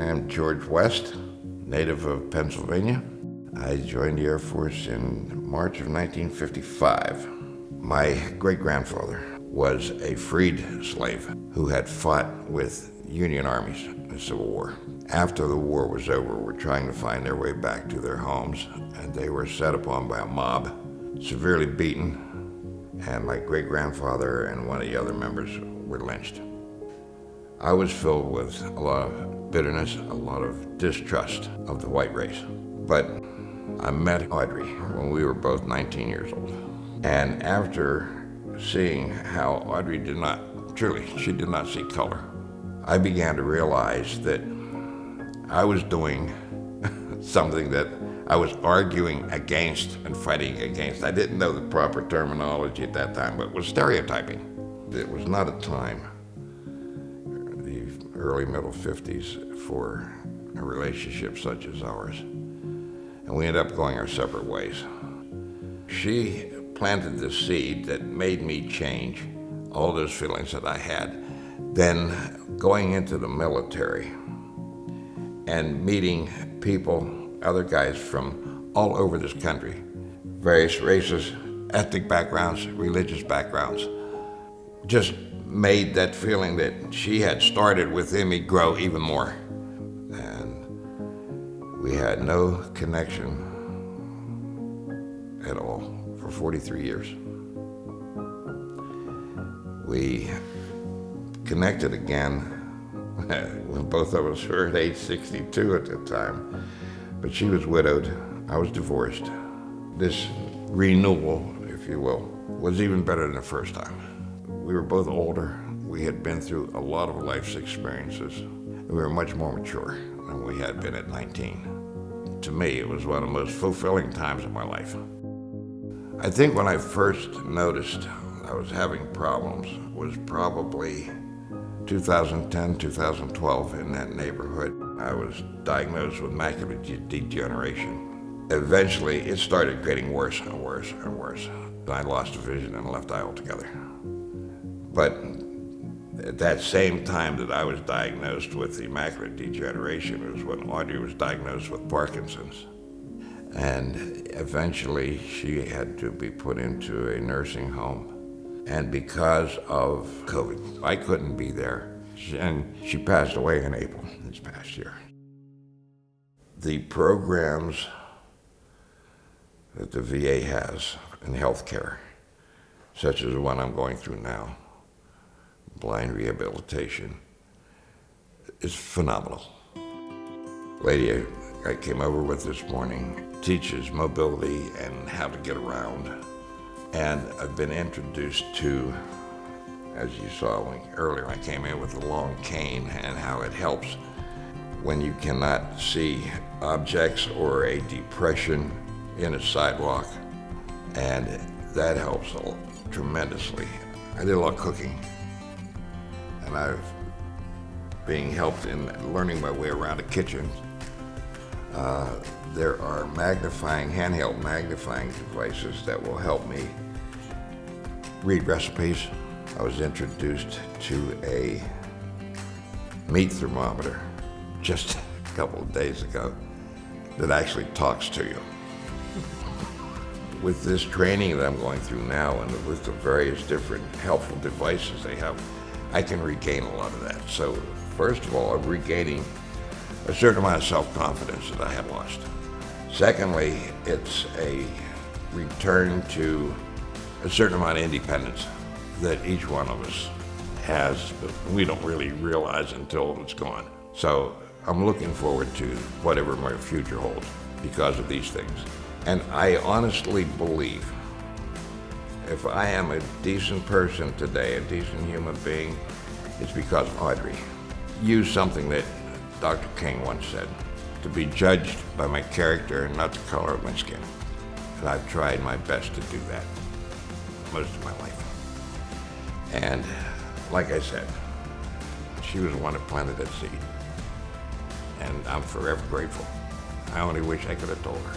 am George West, native of Pennsylvania. I joined the Air Force in March of 1955. My great-grandfather was a freed slave who had fought with Union armies in the Civil War. After the war was over, were trying to find their way back to their homes, and they were set upon by a mob, severely beaten, and my great-grandfather and one of the other members were lynched. I was filled with a lot of bitterness, a lot of distrust of the white race. But I met Audrey when we were both 19 years old. And after seeing how Audrey did not see color, I began to realize that I was doing something that I was arguing against and fighting against. I didn't know the proper terminology at that time, but it was stereotyping. It was not a time, the early middle 50s, for a relationship such as ours. And we ended up going our separate ways. She planted the seed that made me change all those feelings that I had. Then going into the military and meeting people, other guys from all over this country, various races, ethnic backgrounds, religious backgrounds, just made that feeling that she had started within me grow even more. And we had no connection at all for 43 years. We connected again when both of us were at age 62 at the time, but she was widowed, I was divorced. This renewal, if you will, was even better than the first time. We were both older. We had been through a lot of life's experiences. We were much more mature than we had been at 19. To me, it was one of the most fulfilling times of my life. I think when I first noticed I was having problems was probably 2010, 2012, in that neighborhood. I was diagnosed with macular degeneration. Eventually, it started getting worse and worse and worse. I lost vision in the left eye altogether. But at that same time that I was diagnosed with the macular degeneration was when Audrey was diagnosed with Parkinson's. And eventually she had to be put into a nursing home. And because of COVID, I couldn't be there. And she passed away in April this past year. The programs that the VA has in healthcare, such as the one I'm going through now, blind rehabilitation, is phenomenal. Lady I came over with this morning teaches mobility and how to get around. And I've been introduced to, as you saw earlier, I came in with a long cane and how it helps when you cannot see objects or a depression in a sidewalk. And that helps tremendously. I did a lot of cooking. And I've being helped in learning my way around a kitchen. There are handheld magnifying devices that will help me read recipes. I was introduced to a meat thermometer just a couple of days ago that actually talks to you. With this training that I'm going through now and with the various different helpful devices they have, I can regain a lot of that. So first of all, I'm regaining a certain amount of self-confidence that I had lost. Secondly, it's a return to a certain amount of independence that each one of us has, but we don't really realize until it's gone. So I'm looking forward to whatever my future holds because of these things. And I honestly believe if I am a decent person today, a decent human being, it's because of Audrey. Use something that Dr. King once said, to be judged by my character and not the color of my skin. And I've tried my best to do that most of my life. And like I said, she was the one that planted that seed. And I'm forever grateful. I only wish I could have told her.